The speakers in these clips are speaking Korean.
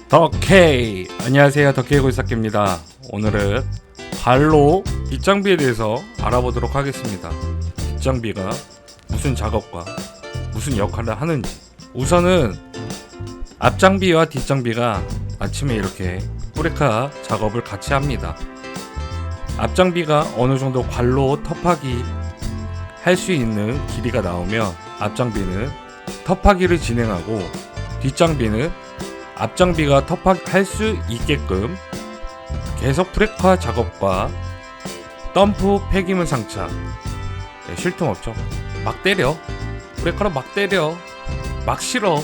덕케이! 안녕하세요, 덕케이 골사입니다. 오늘은 발로 뒷장비에 대해서 알아보도록 하겠습니다. 뒷장비가 무슨 작업과 무슨 역할을 하는지. 우선은 앞장비와 뒷장비가 아침에 이렇게 뿌레카 작업을 같이 합니다. 앞장비가 어느 정도 관로 텁하기 할 수 있는 길이가 나오면 앞장비는 텁하기를 진행하고, 뒷장비는 앞장비가 텁할 수 있게끔 계속 브레이크 작업과 덤프 폐기물 상차, 쉴 틈 없죠. 막 때려, 브레이크로 막 때려, 막 실어.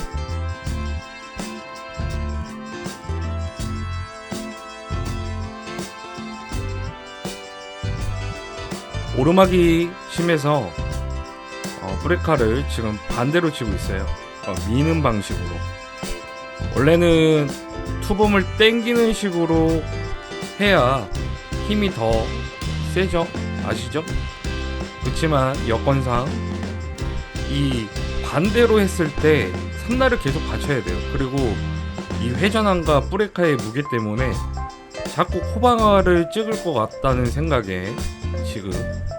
오르막이 심해서 브레이크를 지금 반대로 치고 있어요. 미는 방식으로. 원래는 투범을 당기는 식으로 해야 힘이 더 세죠, 아시죠? 그렇지만 여건상 이 반대로 했을 때 산날을 계속 받쳐야 돼요. 그리고 이 회전함과 브레이크의 무게 때문에 자꾸 코방아를 찍을 것 같다는 생각에 지금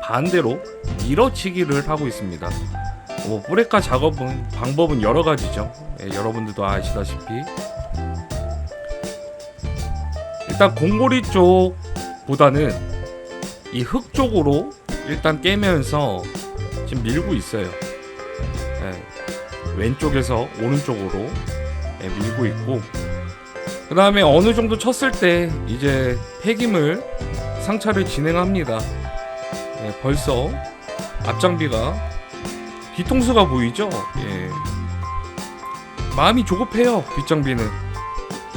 반대로 밀어치기를 하고 있습니다. 브레이크 작업은 방법은 여러 가지죠. 여러분들도 아시다시피 일단 공고리 쪽보다는 이 흙 쪽으로 일단 깨면서 지금 밀고 있어요. 왼쪽에서 오른쪽으로 밀고 있고, 그 다음에 어느 정도 쳤을 때 이제 폐기물 상차를 진행합니다. 벌써 앞장비가 뒤통수가 보이죠? 마음이 조급해요, 뒷장비는.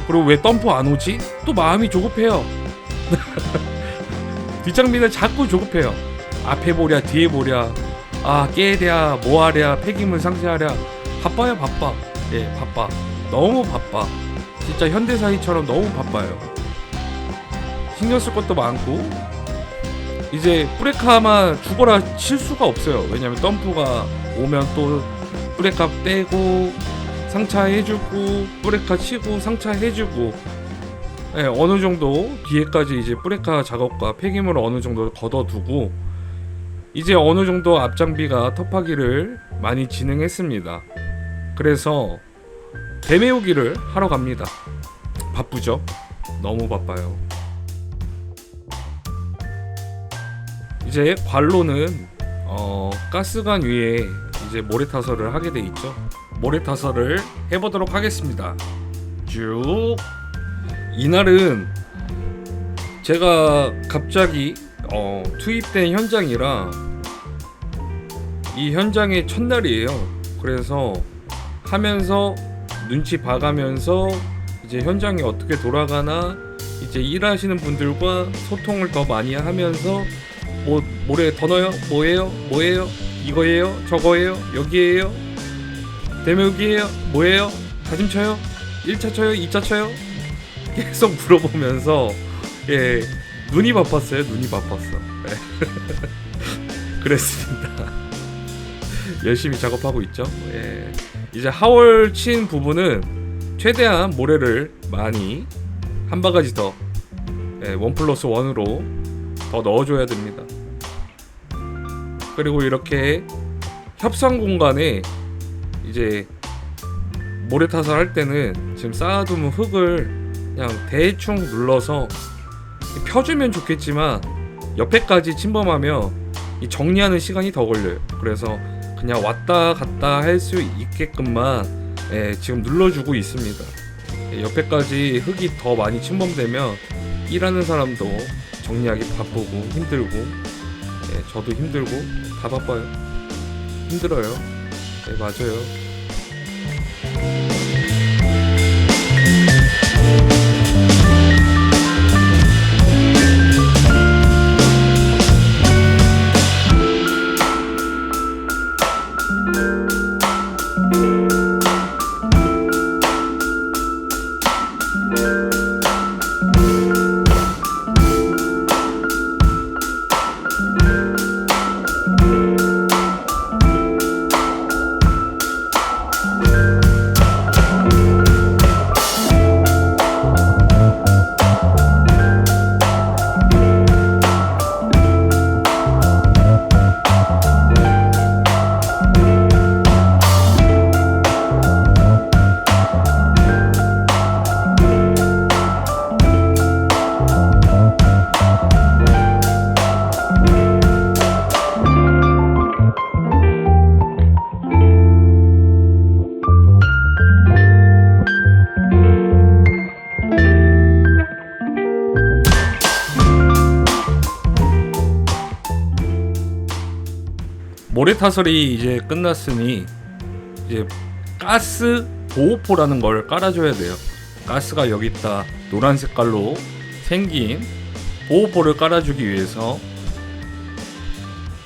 그리고 왜 덤프 안 오지? 또 마음이 조급해요. 뒷장비는 자꾸 조급해요. 앞에 보랴 뒤에 보랴, 깨랴 뭐하랴 폐기물 상차하랴. 바빠요, 바빠. 바빠. 너무 바빠. 진짜 현대사회처럼 너무 바빠요. 신경 쓸 것도 많고, 이제 브레이크만 죽어라 칠 수가 없어요. 왜냐면 덤프가 오면 또 브레이크 떼고 상차해주고 브레이크 치고 상차해주고, 어느 정도 뒤에까지 이제 브레이크 작업과 폐기물을 어느 정도 걷어두고, 이제 어느 정도 앞장비가 텁하기를 많이 진행했습니다. 그래서 대메우기를 하러 갑니다. 바쁘죠? 너무 바빠요. 이제 관로는 가스관 위에 이제 모래타설을 하게 돼 있죠. 모래타설을 해보도록 하겠습니다. 쭉. 이날은 제가 갑자기 투입된 현장이라 이 현장의 첫날이에요. 그래서 하면서 눈치 봐가면서 이제 현장이 어떻게 돌아가나 이제 일하시는 분들과 소통을 더 많이 하면서 모래 더 넣어요? 뭐예요? 이거예요? 저거예요? 여기예요? 대메우기예요? 뭐예요? 다짐 쳐요? 1차 쳐요? 2차 쳐요? 계속 물어보면서 눈이 바빴어요. 눈이 바빴어. 그랬습니다. 열심히 작업하고 있죠. 이제 하월 친 부분은 최대한 모래를 많이 한 바가지 더 1+1으로 더 넣어줘야 됩니다. 그리고 이렇게 협상 공간에 이제 모래타설 할 때는 지금 쌓아두면 흙을 그냥 대충 눌러서 펴주면 좋겠지만 옆에까지 침범하면 이 정리하는 시간이 더 걸려요. 그래서 그냥 왔다 갔다 할 수 있게끔만 지금 눌러주고 있습니다. 옆에까지 흙이 더 많이 침범되면 일하는 사람도 정리하기 바쁘고 힘들고, 저도 힘들고 다 바빠요. 힘들어요. 맞아요. 모래타설이 이제 끝났으니 이제 가스 보호포라는 걸 깔아줘야 돼요. 가스가 여기 있다 노란 색깔로 생긴 보호포를 깔아주기 위해서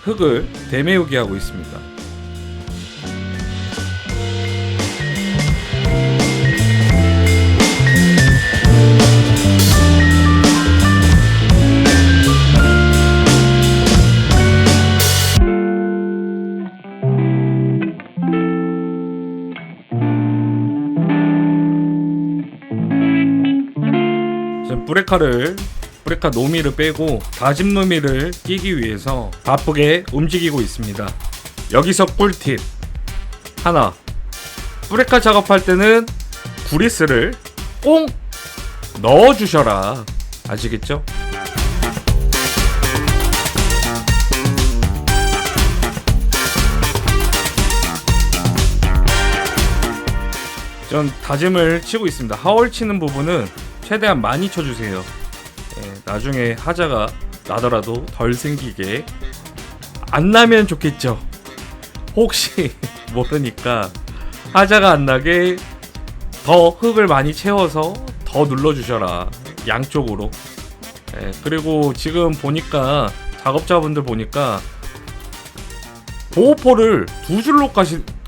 흙을 대메우기 하고 있습니다. 브레카 노미를 빼고 다짐 노미를 끼기 위해서 바쁘게 움직이고 있습니다. 여기서 꿀팁 하나, 브레카 작업할 때는 구리스를 꼭 넣어주셔라. 아시겠죠? 전 다짐을 치고 있습니다. 하월 치는 부분은 최대한 많이 쳐주세요. 나중에 하자가 나더라도 덜 생기게 안 나면 좋겠죠. 혹시 모르니까 하자가 안 나게 더 흙을 많이 채워서 더 눌러주셔라. 양쪽으로. 그리고 지금 보니까 작업자분들 보니까 보호포를 두 줄로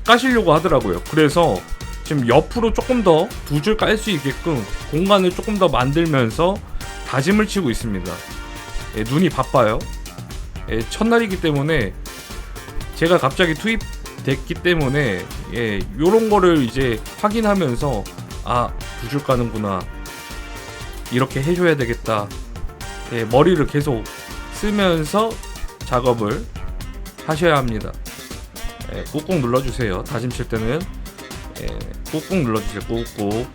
까시려고 하더라고요. 그래서 지금 옆으로 조금 더 두 줄 깔 수 있게끔 공간을 조금 더 만들면서 다짐을 치고 있습니다. 눈이 바빠요. 첫날이기 때문에 제가 갑자기 투입됐기 때문에 요런 거를 이제 확인하면서 두 줄 까는구나, 이렇게 해줘야 되겠다, 머리를 계속 쓰면서 작업을 하셔야 합니다. 꾹꾹 눌러주세요. 다짐 칠 때는 꾹꾹 눌러주세요. 꾹꾹.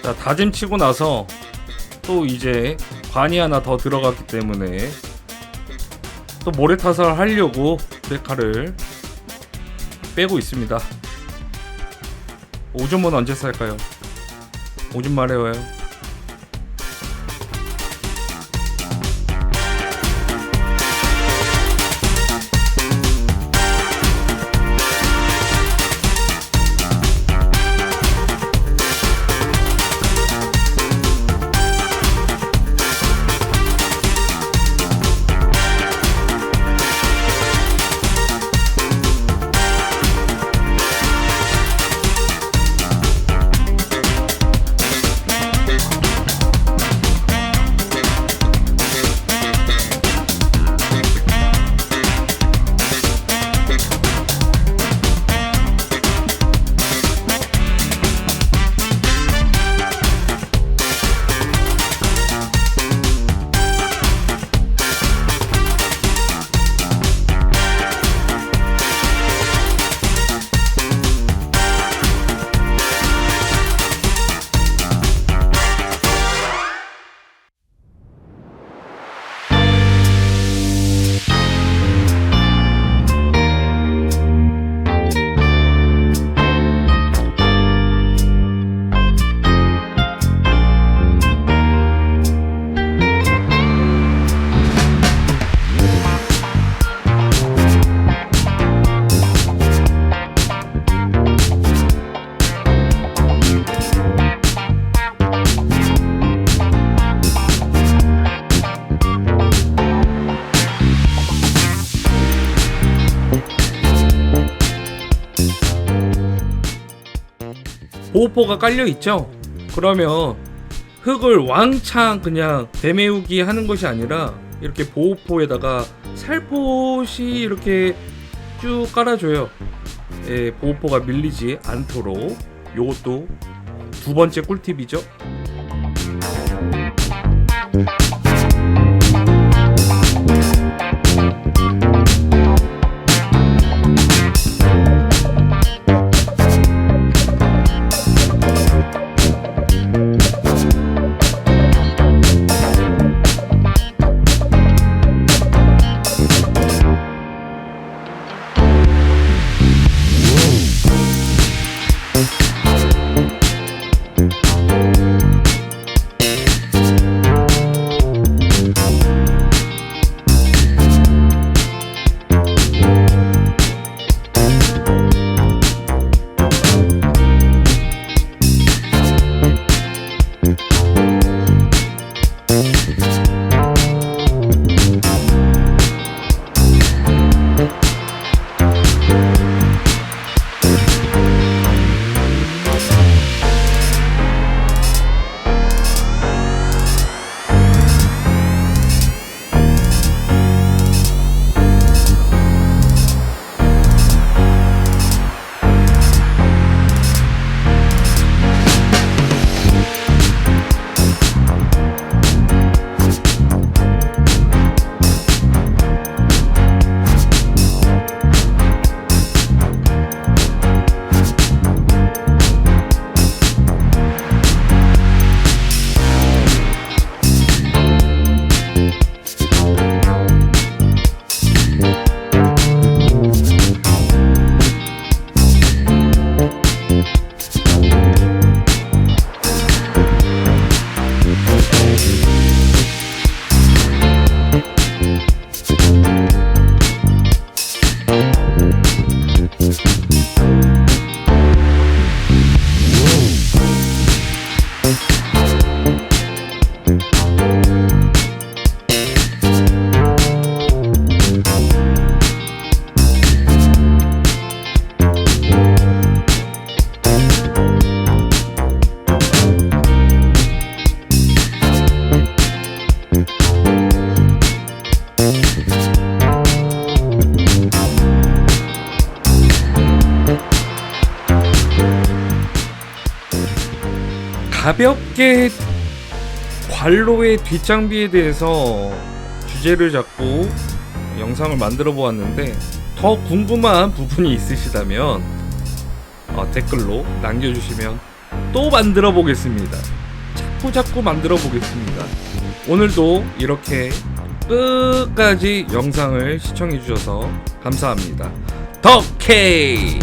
자, 다짐 치고 나서 또 이제 관이 하나 더 들어갔기 때문에 또 모래타설 하려고 브레카를 빼고 있습니다. 오줌은 언제 쌀까요? 오줌 마려워요. 보호포가 깔려 있죠. 그러면 흙을 왕창 그냥 되메우기 하는 것이 아니라 이렇게 보호포에다가 살포시 이렇게 쭉 깔아줘요. 예, 보호포가 밀리지 않도록. 요것도 두 번째 꿀팁이죠. 가볍게 관로의 뒷장비에 대해서 주제를 잡고 영상을 만들어 보았는데, 더 궁금한 부분이 있으시다면 댓글로 남겨주시면 또 만들어 보겠습니다. 자꾸 만들어 보겠습니다. 오늘도 이렇게 끝까지 영상을 시청해 주셔서 감사합니다. 더 K